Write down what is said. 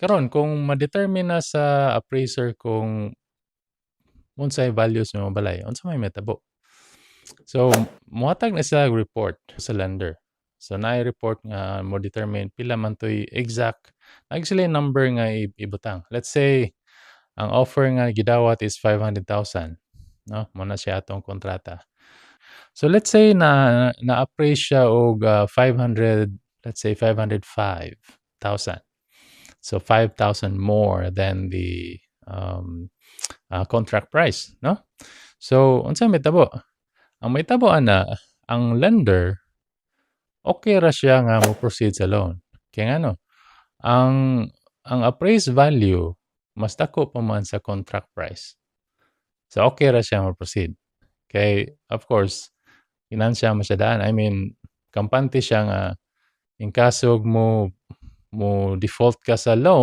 karon kung ma-determine na sa appraiser kung unsay values nga mabalay, unsa may mahitabo? So, mohatag na sila og report sa lender. So, naay report nga mo determine pila man to'y exact sila number nga ibutang. Let's say, ang offer nga gidawat is 500,000, no? Mao na siya atong kontrata. So, let's say na-appraise siya og 500, let's say 505,000. So, 5,000 more than the contract price, no? So, unsa mahitabo? Ang mahitabo ana, ang lender okay ra siya nga mo-proceed sa loan. Kaya ngano, ang appraised value mas dako pa man sa contract price. So, okay ra siya mo-proceed. Kay of course, inansya masyadaan. I mean, kampante siya nga in kaso mo default ka sa loan